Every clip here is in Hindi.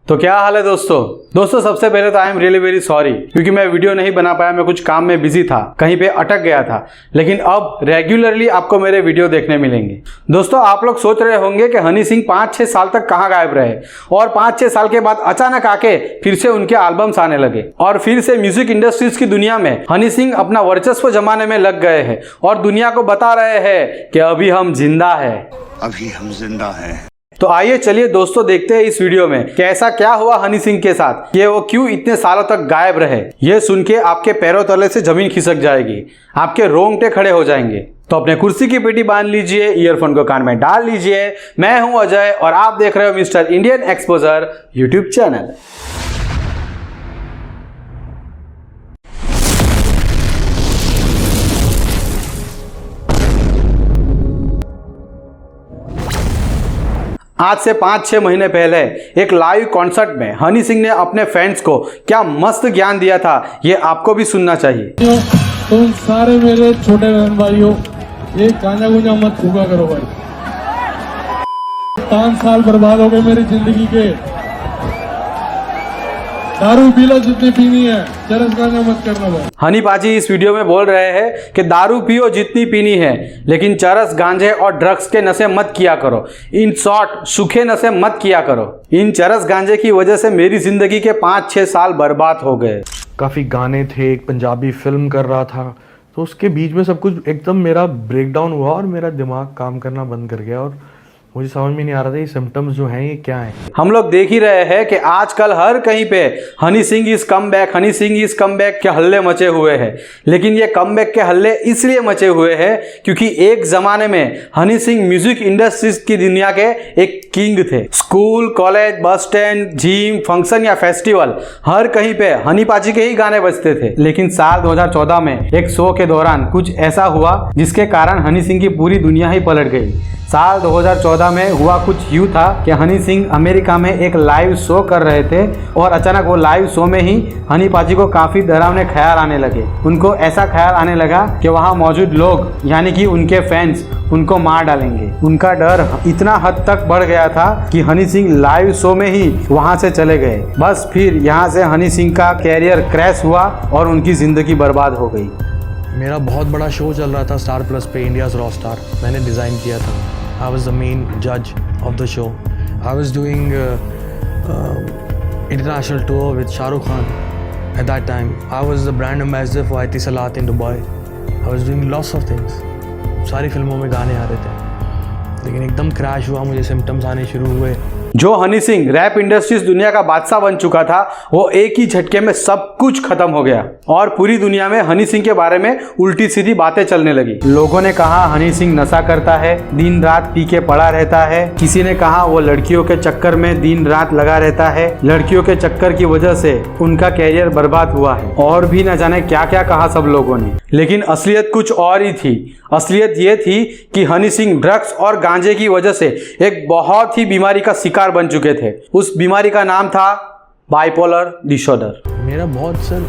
तो क्या हाल है दोस्तों सबसे पहले तो I am really very sorry क्योंकि मैं वीडियो नहीं बना पाया। मैं कुछ काम में बिजी था, कहीं पे अटक गया था, लेकिन अब रेगुलरली आपको मेरे वीडियो देखने मिलेंगे। दोस्तों आप लोग सोच रहे होंगे कि हनी सिंह 5-6 साल तक कहाँ गायब रहे और 5-6 साल के बाद अचानक आके फिर से उनके एल्बम्स आने लगे और फिर से म्यूजिक इंडस्ट्रीज की दुनिया में हनी सिंह अपना वर्चस्व जमाने में लग गए हैं और दुनिया को बता रहे हैं कि अभी हम जिंदा हैं। तो आइए चलिए दोस्तों देखते हैं इस वीडियो में कि ऐसा क्या हुआ हनी सिंह के साथ कि वो क्यों इतने सालों तक गायब रहे। ये सुन के आपके पैरों तले से जमीन खिसक जाएगी, आपके रोंगटे खड़े हो जाएंगे। तो अपने कुर्सी की पेटी बांध लीजिए, ईयरफोन को कान में डाल लीजिए। मैं हूं अजय और आप देख रहे हो mister Indian exposure YouTube channel. आज से 5-6 महीने पहले एक लाइव कॉन्सर्ट में हनी सिंह ने अपने फैंस को क्या मस्त ज्ञान दिया था, ये आपको भी सुनना चाहिए। तुम सारे मेरे छोटे बहन भाइयों, ये गांजा गुंजा मत फूका करो भाई। 5 साल बर्बाद हो गए मेरी जिंदगी के। दारू पी लो जितनी पीनी है, चरस गांजा मत करना भाई। हनी पाजी इस वीडियो में बोल रहे हैं कि दारू पियो जितनी पीनी है, लेकिन चरस गांजे और ड्रग्स के नशे मत किया करो। इन शॉर्ट सूखे नशे मत किया करो। इन चरस गांजे की वजह से मेरी जिंदगी के 5-6 साल बर्बाद हो गए। काफ़ी गाने थे, एक पंजाबी फिल्म कर रहा था, तो उसके बीच में सब कुछ एकदम मेरा ब्रेकडाउन हुआ और मेरा दिमाग काम करना बंद कर गया और मुझे समझ में नहीं आ रहा था ये सिम्टम्स जो हैं ये क्या हैं। हम लोग देख ही रहे हैं कि आजकल हर कहीं पे Honey Singh is come back, Honey Singh is come back के हल्ले मचे हुए हैं। लेकिन ये कम बैक के हल्ले इसलिए मचे हुए हैं क्योंकि एक जमाने में हनी सिंह म्यूजिक इंडस्ट्रीज की दुनिया के एक किंग थे। School, college, bus stand, gym, function या फेस्टिवल, हर कहीं पे हनी पाजी के ही गाने बजते थे। लेकिन साल 2014 में एक शो के दौरान कुछ ऐसा हुआ जिसके कारण हनी सिंह की पूरी दुनिया ही पलट गई। साल 2014 में हुआ कुछ यूँ था कि हनी सिंह अमेरिका में एक लाइव शो कर रहे थे और अचानक वो लाइव शो में ही हनी पाजी को काफ़ी डरावने ख्याल आने लगे। उनको ऐसा ख्याल आने लगा कि वहाँ मौजूद लोग यानी कि उनके फैंस उनको मार डालेंगे। उनका डर इतना हद तक बढ़ गया था कि हनी सिंह लाइव शो में ही वहाँ से चले गए। बस फिर यहाँ से हनी सिंह का कैरियर क्रैश हुआ और उनकी ज़िंदगी बर्बाद हो गई। मेरा बहुत बड़ा शो चल रहा था स्टार प्लस पे, इंडियाज़ रॉ स्टार, मैंने डिज़ाइन किया था। I was the main judge of the show. I was doing international tour with Shah Rukh Khan. At that time, I was the brand ambassador for Etisalat in Dubai. I was doing lots of things. सारी फिल्मों में गाने आ रहे थे, लेकिन एकदम क्रैश हुआ, मुझे सिम्टम्स आने शुरू हुए। जो हनी सिंह रैप इंडस्ट्रीज दुनिया का बादशाह बन चुका था, वो एक ही झटके में सब कुछ खत्म हो गया और पूरी दुनिया में हनी सिंह के बारे में उल्टी सीधी बातें चलने लगी। लोगों ने कहा हनी सिंह नशा करता है, दिन रात पी के पड़ा रहता है। किसी ने कहा वो लड़कियों के चक्कर में दिन रात लगा रहता है, लड़कियों के चक्कर की वजह से उनका कैरियर बर्बाद हुआ है, और भी न जाने क्या क्या कहा सब लोगों ने। लेकिन असलियत कुछ और ही थी। असलियत ये थी कि हनी सिंह ड्रग्स और गांजे की वजह से एक बहुत ही बीमारी का शिकार बन चुके थे। उस बीमारी का नाम था बाइपोलर डिसऑर्डर। मेरा बहुत sir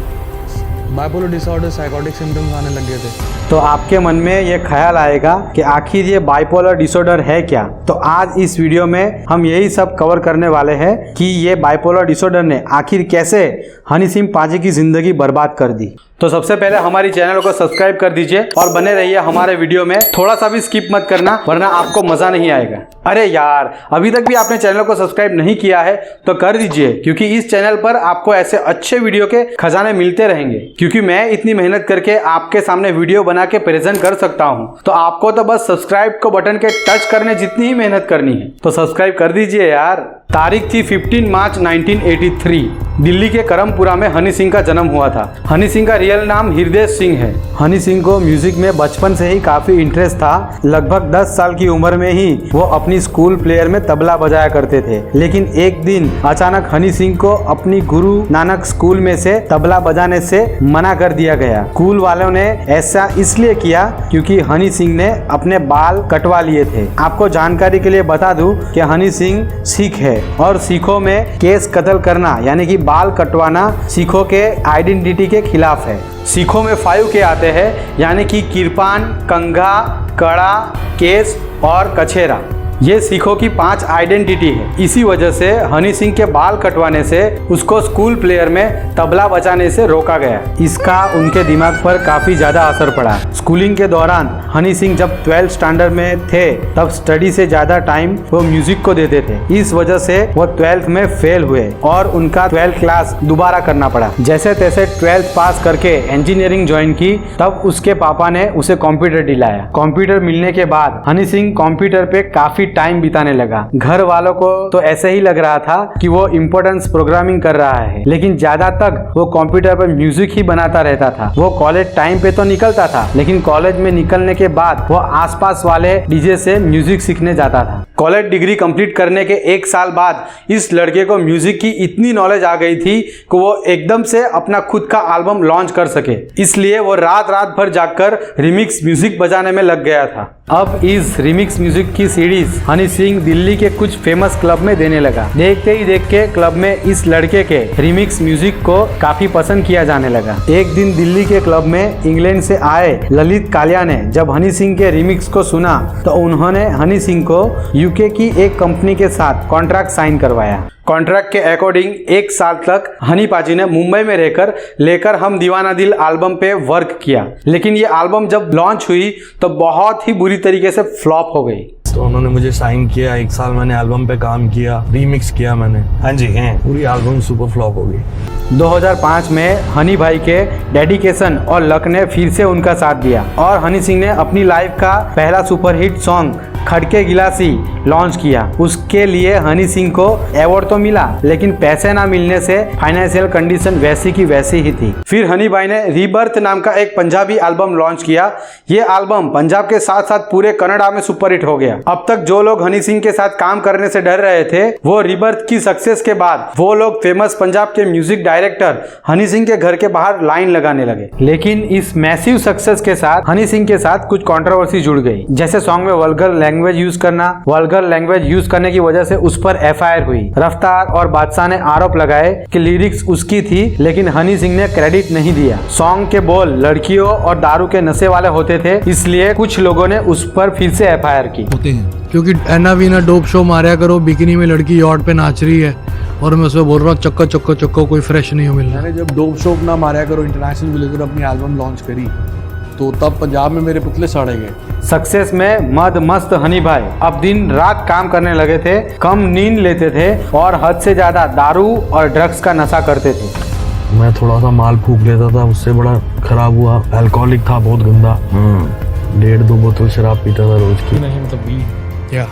bipolar disorder, psychotic symptoms आने लग गए थे। तो आपके मन में ये ख्याल आएगा कि आखिर ये बाइपोलर डिसऑर्डर है क्या। तो आज इस वीडियो में हम यही सब कवर करने वाले हैं कि ये बाइपोलर डिसऑर्डर ने आखिर कैसे हनी सिंह पाजी की जिंदगी बर्बाद कर दी। तो सबसे पहले हमारी चैनल को सब्सक्राइब कर दीजिए और बने रहिए हमारे वीडियो में। थोड़ा सा भी स्किप मत करना वरना आपको मजा नहीं आएगा। अरे यार, अभी तक भी आपने चैनल को सब्सक्राइब नहीं किया है तो कर दीजिए, क्योंकि इस चैनल पर आपको ऐसे अच्छे वीडियो के खजाने मिलते रहेंगे। क्योंकि मैं इतनी मेहनत करके आपके सामने वीडियो बना के प्रेजेंट कर सकता हूँ, तो आपको तो बस सब्सक्राइब को बटन के टच करने जितनी ही मेहनत करनी है। तो सब्सक्राइब कर दीजिए यार। तारीख थी 15 मार्च 1983। दिल्ली के करमपुरा में हनी सिंह का जन्म हुआ था। हनी सिंह का रियल नाम हृदय सिंह है। हनी सिंह को म्यूजिक में बचपन से ही काफी इंटरेस्ट था। लगभग 10 साल की उम्र में ही वो अपनी स्कूल प्लेयर में तबला बजाया करते थे। लेकिन एक दिन अचानक हनी सिंह को अपनी गुरु नानक स्कूल में से तबला बजाने से मना कर दिया गया। स्कूल वालों ने ऐसा इसलिए किया क्योंकि हनी सिंह ने अपने बाल कटवा लिए थे। आपको जानकारी के लिए बता दूं कि हनी सिंह सिख है और सिखों में केस कत्ल करना यानी कि बाल कटवाना सिखों के आइडेंटिटी के खिलाफ है। सिखों में 5 के आते हैं यानी कि किरपान, कंघा, कड़ा, केस और कछेरा। ये सिखों की 5 आइडेंटिटी है। इसी वजह से हनी सिंह के बाल कटवाने से उसको स्कूल प्लेयर में तबला बजाने से रोका गया। इसका उनके दिमाग पर काफी ज्यादा असर पड़ा। स्कूलिंग के दौरान हनी सिंह जब 12th स्टैंडर्ड में थे तब स्टडी से ज्यादा टाइम वो म्यूजिक को देते थे। इस वजह से वो 12th में फेल हुए और उनका 12th क्लास दोबारा करना पड़ा। जैसे तैसे 12th पास करके इंजीनियरिंग ज्वाइन की, तब उसके पापा ने उसे कंप्यूटर दिलाया। कंप्यूटर मिलने के बाद हनी सिंह कंप्यूटर पे काफी टाइम बिताने लगा। घर वालों को तो ऐसे ही लग रहा था कि वो इम्पोर्टेंस प्रोग्रामिंग कर रहा है, लेकिन ज्यादा तक वो कंप्यूटर पर म्यूजिक ही बनाता रहता था। वो कॉलेज टाइम पे तो निकलता था, लेकिन कॉलेज में निकलने के बाद वो आसपास वाले डीजे से म्यूजिक सीखने जाता था। कॉलेज डिग्री कंप्लीट करने के 1 साल बाद इस लड़के को म्यूजिक की इतनी नॉलेज आ गई थी कि वो एकदम से अपना खुद का एल्बम लॉन्च कर सके। इसलिए वो रात भर जागकर रिमिक्स म्यूजिक बजाने में लग गया था। अब इस रिमिक्स म्यूजिक की सीरीज हनी सिंह दिल्ली के कुछ फेमस क्लब में देने लगा। देखते ही देख के क्लब में इस लड़के के रिमिक्स म्यूजिक को काफी पसंद किया जाने लगा। एक दिन दिल्ली के क्लब में इंग्लैंड से आए ललित कालिया ने जब हनी सिंह के रिमिक्स को सुना तो उन्होंने हनी सिंह को यूके की एक कंपनी के साथ कॉन्ट्रैक्ट साइन करवाया। कॉन्ट्रैक्ट के अकॉर्डिंग 1 साल तक हनी पाजी ने मुंबई में रहकर लेकर हम दीवाना दिल एल्बम पे वर्क किया, लेकिन ये एल्बम जब लॉन्च हुई तो बहुत ही बुरी तरीके से फ्लॉप हो गई। तो उन्होंने मुझे साइन किया, 1 साल मैंने एल्बम पे काम किया, रीमिक्स किया मैंने। हाँ जी, हैं पूरी एल्बम सुपर फ्लॉप हो गई। 2005 में हनी भाई के डेडिकेशन और लक ने फिर से उनका साथ दिया और हनी सिंह ने अपनी लाइफ का पहला सुपरहिट सॉन्ग खड़के गिलासी लॉन्च किया। उसके लिए हनी सिंह को अवार्ड तो मिला, लेकिन पैसे ना मिलने से फाइनेंशियल कंडीशन वैसी की वैसी ही थी। फिर हनी भाई ने रीबर्थ नाम का एक पंजाबी एल्बम लॉन्च किया। ये एल्बम पंजाब के साथ साथ पूरे कनाडा में सुपरहिट हो गया। अब तक जो लोग हनी सिंह के साथ काम करने से डर रहे थे, वो रीबर्थ की सक्सेस के बाद वो लोग फेमस पंजाब के म्यूजिक डायरेक्टर हनी सिंह के घर के बाहर लाइन लगाने लगे। लेकिन इस मैसिव सक्सेस के साथ हनी सिंह के साथ कुछ कंट्रोवर्सी जुड़ गई। जैसे सॉन्ग में वल्गर लैंग्वेज यूज करने की वजह से उस पर एफआईआर हुई। रफ्तार और बादशाह ने आरोप लगाए कि लिरिक्स उसकी थी, लेकिन हनी सिंह ने क्रेडिट नहीं दिया। सॉन्ग के बोल लड़कियों और दारू के नशे वाले होते थे, इसलिए कुछ लोगों ने उस पर फिर से एफआईआर की। होते हैं क्योंकि एना वीना डोप शो मारा करो, बिकनी में लड़की यॉट पे नाच रही है और मैं उसमें बोल रहा हूँ चक्को चक्को चक्को, कोई फ्रेश नहीं हो मिल रहा। मैंने जब डोप शो ना मारा करो इंटरनेशनल विलेजर अपनी एल्बम लॉन्च करी तो तब पंजाब में मेरे पुतले साड़े गए। सक्सेस में मद मस्त हनी भाई अब दिन रात काम करने लगे थे, कम नींद लेते थे और हद से ज्यादा दारू और ड्रग्स का नशा करते थे। मैं थोड़ा सा माल फूक लेता था, उससे बड़ा खराब हुआ। अल्कोहलिक था, बहुत गंदा। 1.5-2 बोतल शराब पीता था रोज की। नहीं मतलब क्या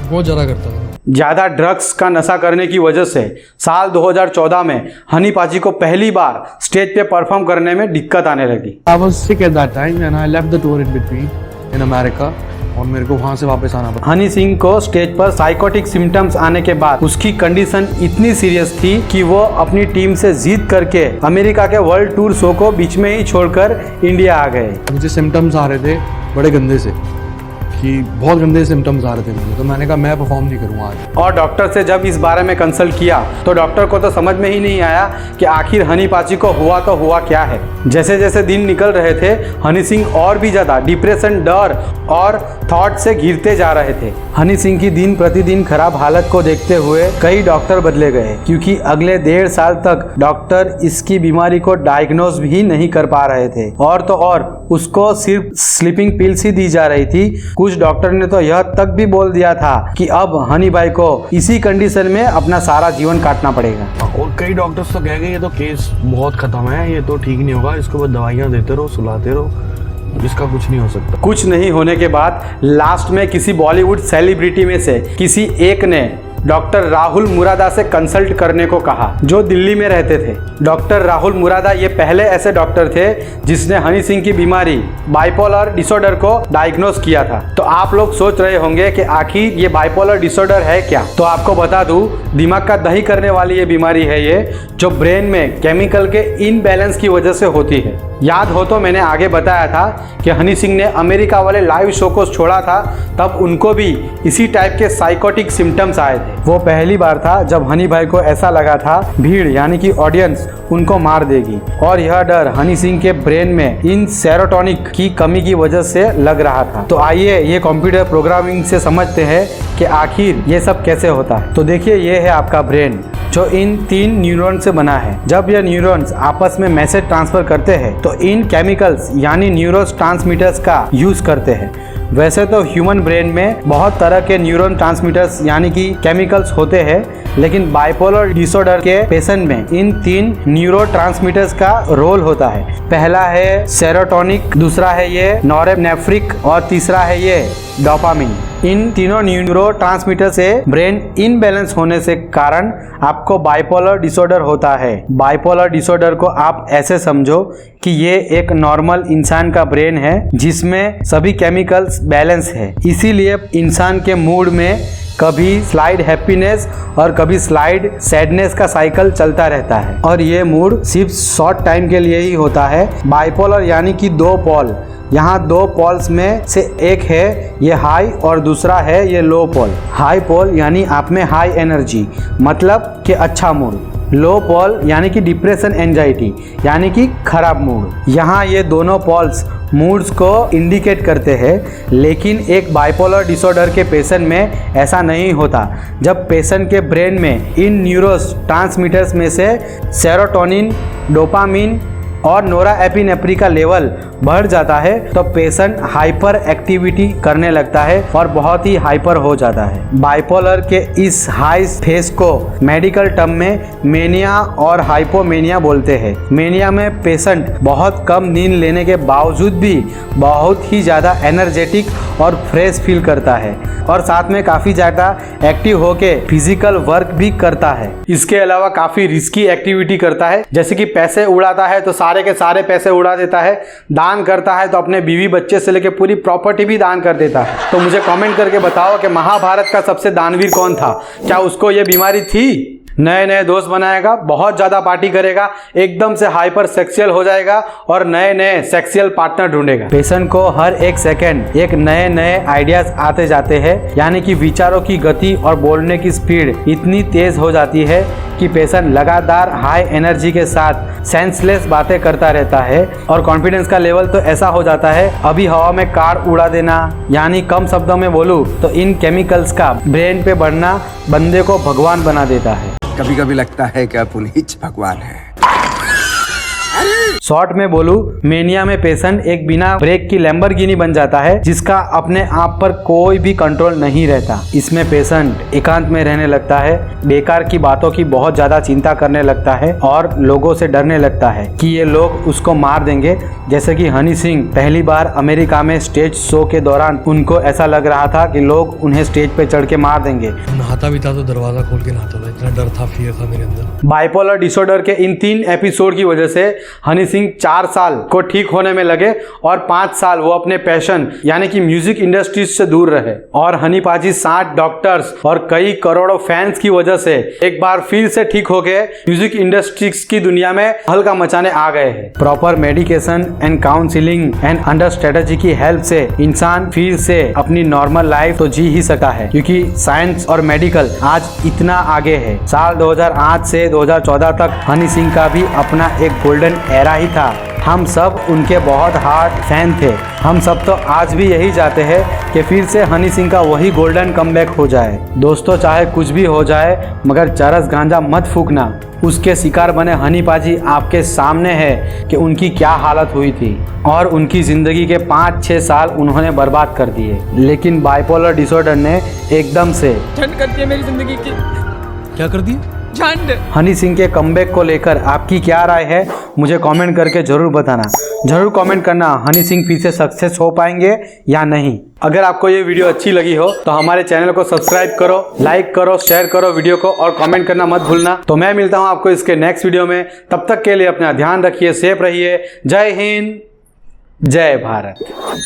बहुत ज्यादा करता था। ज्यादा ड्रग्स का नशा करने की वजह से साल 2014 में हनी पाजी को पहली बार स्टेज पे परफॉर्म करने में दिक्कत आने लगी। I was sick at that time and I left the tour in between in America और मेरे को वहाँ से वापस आना पड़ा। हनी सिंह को स्टेज पर साइकोटिक सिम्टम्स आने के बाद उसकी कंडीशन इतनी सीरियस थी कि वो अपनी टीम से जीत करके अमेरिका के वर्ल्ड टूर शो को बीच में ही छोड़कर इंडिया आ गए। मुझे सिम्टम्स आ रहे थे बड़े गंदे से, कि बहुत गंदे सिम्टम्स आ रहे थे मुझे, तो मैंने कहा मैं परफॉर्म नहीं करूँगा आज। और डॉक्टर से जब इस बारे में कंसल्ट किया तो डॉक्टर को तो समझ में ही नहीं आया कि आखिर हनी पाजी को हुआ तो हुआ क्या है। जैसे जैसे दिन निकल रहे थे, हनी सिंह और भी ज़्यादा डिप्रेशन, डर और थॉट से घिरते जा रहे थे। हनी सिंह की दिन प्रतिदिन खराब हालत को देखते हुए कई डॉक्टर बदले गए, क्योंकि अगले 1.5 साल तक डॉक्टर इसकी बीमारी को डायग्नोज भी नहीं कर पा रहे थे। और तो और उसको सिर्फ स्लीपिंग पिल्स ही दी जा रही थी। कुछ डॉक्टर ने तो यह तक भी बोल दिया था कि अब हनी भाई को इसी कंडीशन में अपना सारा जीवन काटना पड़ेगा। और कई डॉक्टर्स तो कह गए ये तो केस बहुत खत्म है, ये तो ठीक नहीं होगा, इसको बस दवाइयाँ देते रहो, सुलाते रहो, इसका कुछ नहीं हो सकता। कुछ नहीं होने के बाद लास्ट में किसी बॉलीवुड सेलिब्रिटी में से किसी एक ने डॉक्टर राहुल मुरादा से कंसल्ट करने को कहा, जो दिल्ली में रहते थे। डॉक्टर राहुल मुरादा ये पहले ऐसे डॉक्टर थे जिसने हनी सिंह की बीमारी बाइपोलर डिसऑर्डर को डायग्नोज किया था। तो आप लोग सोच रहे होंगे कि आखिर ये बाइपोलर डिसऑर्डर है क्या। तो आपको बता दूं, दिमाग का दही करने वाली ये बीमारी है ये, जो ब्रेन में केमिकल के इनबैलेंस की वजह से होती है। याद हो तो मैंने आगे बताया था कि हनी सिंह ने अमेरिका वाले लाइव शो को छोड़ा था, तब उनको भी इसी टाइप के साइकोटिक सिम्टम्स आए थे। है। वो पहली बार था जब हनी भाई को ऐसा लगा था भीड़ यानी कि ऑडियंस उनको मार देगी, और यह डर हनी सिंह के ब्रेन में इन सेरोटोनिक की कमी की वजह से लग रहा था। तो आइए ये कंप्यूटर प्रोग्रामिंग से समझते हैं कि आखिर ये सब कैसे होता है। तो देखिए, ये है आपका ब्रेन जो इन 3 न्यूरॉन से बना है। जब ये न्यूरॉन्स आपस में मैसेज ट्रांसफर करते हैं तो इन केमिकल्स यानी न्यूरोट्रांसमीटर्स का यूज करते हैं। वैसे तो ह्यूमन ब्रेन में बहुत तरह के न्यूरॉन ट्रांसमीटर्स यानी कि केमिकल्स होते हैं, लेकिन बाइपोलर डिसऑर्डर के पेशेंट में इन 3 न्यूरोट्रांसमीटर्स का रोल होता है। पहला है सेरोटोनिक, दूसरा है ये नॉरेपिनेफ्रिक और तीसरा है ये डोपामिन। इन तीनों न्यूरोट्रांसमीटर से ब्रेन इनबैलेंस होने से कारण आपको बाइपोलर डिसऑर्डर होता है। बाइपोलर डिसऑर्डर को आप ऐसे समझो कि ये एक नॉर्मल इंसान का ब्रेन है जिसमें सभी केमिकल्स बैलेंस है, इसीलिए इंसान के मूड में कभी स्लाइड हैप्पीनेस और कभी स्लाइड सैडनेस का साइकिल चलता रहता है, और ये मूड सिर्फ शॉर्ट टाइम के लिए ही होता है। बाइपोलर यानी कि 2 पोल, यहाँ 2 पोल्स में से एक है ये हाई और दूसरा है ये लो पोल। हाई पोल यानी आप में हाई एनर्जी मतलब कि अच्छा मूड, लो पोल यानी कि डिप्रेशन एंजाइटी यानी कि खराब मूड। यहाँ ये दोनों पोल्स मूड्स को इंडिकेट करते हैं, लेकिन एक बाइपोलर डिसऑर्डर के पेशेंट में ऐसा नहीं होता। जब पेशेंट के ब्रेन में इन न्यूरोट्रांसमीटर्स में से सेरोटोनिन, डोपामिन और नोराएपिनेफ्रिन का लेवल बढ़ जाता है तो पेशेंट हाइपर एक्टिविटी करने लगता है और बहुत ही हाइपर हो जाता है। बाइपोलर के इस हाई फेज को मेडिकल टर्म में मेनिया और हाइपोमेनिया बोलते हैं। मेनिया में पेशेंट बहुत कम नींद लेने के बावजूद भी बहुत ही ज़्यादा एनर्जेटिक और फ्रेश फील करता है, और साथ में काफ़ी ज़्यादा एक्टिव होके फिजिकल वर्क भी करता है। इसके अलावा काफ़ी रिस्की एक्टिविटी करता है, जैसे कि पैसे उड़ाता है तो सारे के सारे पैसे उड़ा देता है, दान करता है तो अपने बीवी बच्चे से लेकर पूरी प्रॉपर्टी भी दान कर देता है। तो मुझे कमेंट करके बताओ कि महाभारत का सबसे दानवीर कौन था? क्या उसको ये बीमारी थी? नए नए दोस्त बनाएगा, बहुत ज़्यादा पार्टी करेगा, एकदम से हाइपर सेक्सुअल हो जाएगा और नए नए सेक्सुअल पार्टनर ढूंढेगा। पेशेंट को हर एक सेकंड एक नए नए आइडियाज आते जाते हैं, यानी कि विचारों की गति और बोलने की स्पीड इतनी तेज हो जाती है कि पेशेंट लगातार हाई एनर्जी के साथ सेंसलेस बातें करता रहता है, और कॉन्फिडेंस का लेवल तो ऐसा हो जाता है अभी हवा में कार उड़ा देना। यानी कम शब्दों में बोलूं तो इन केमिकल्स का ब्रेन पे बढ़ना बंदे को भगवान बना देता है। कभी कभी लगता है कि आप उन्हीं भगवान हैं। शॉर्ट में बोलूं, मेनिया में पेशेंट एक बिना ब्रेक की लैम्बोर्गिनी बन जाता है जिसका अपने आप पर कोई भी कंट्रोल नहीं रहता। इसमें पेशेंट एकांत में रहने लगता है, बेकार की बातों की बहुत ज्यादा चिंता करने लगता है और लोगों से डरने लगता है कि ये लोग उसको मार देंगे। जैसे कि हनी सिंह पहली बार अमेरिका में स्टेज शो के दौरान उनको ऐसा लग रहा था कि लोग उन्हें स्टेज पे चढ़ के मार देंगे। नहाता भी था तो दरवाजा खोल के नहाता था, इतना डर था, फियर था मेरे अंदर। बाइपोलर डिसऑर्डर के इन 3 एपिसोड की वजह से हनी सिंह 4 साल को ठीक होने में लगे और 5 साल वो अपने पैशन यानी कि म्यूजिक इंडस्ट्री से दूर रहे। और हनी पाजी 60 डॉक्टर्स और कई करोड़ों फैंस की वजह से एक बार फिर से ठीक हो गए म्यूजिक इंडस्ट्री की दुनिया में हल्का मचाने आ गए हैं। Proper medication and counselling and under strategy की हेल्प से इंसान फिर से अपनी नॉर्मल लाइफ तो जी ही सकता है, क्योंकि साइंस और मेडिकल आज इतना आगे है। साल 2008 से 2014 तक हनी सिंह का भी अपना एक गोल्डन एरा ही था। हम सब उनके बहुत हार्ड फैन थे। हम सब तो आज भी यही चाहते हैं कि फिर से हनी सिंह का वही गोल्डन कमबैक हो जाए। दोस्तों, चाहे कुछ भी हो जाए मगर चरस गांजा मत फूकना। उसके शिकार बने हनी पाजी आपके सामने है कि उनकी क्या हालत हुई थी, और उनकी ज़िंदगी के 5-6 साल उन्होंने बर्बाद कर दिए। लेकिन बाइपोलर डिसऑर्डर ने एकदम से झंड कर दिया मेरी जिंदगी की। क्या कर दिए? झंड। हनी सिंह के कमबैक को लेकर आपकी क्या राय है मुझे कमेंट करके जरूर बताना। जरूर कमेंट करना हनी सिंह फिर से सक्सेस हो पाएंगे या नहीं। अगर आपको ये वीडियो अच्छी लगी हो तो हमारे चैनल को सब्सक्राइब करो, लाइक करो, शेयर करो वीडियो को, और कमेंट करना मत भूलना। तो मैं मिलता हूँ आपको इसके नेक्स्ट वीडियो में। तब तक के लिए अपना ध्यान रखिए, सेफ रहिए। जय हिंद, जय भारत।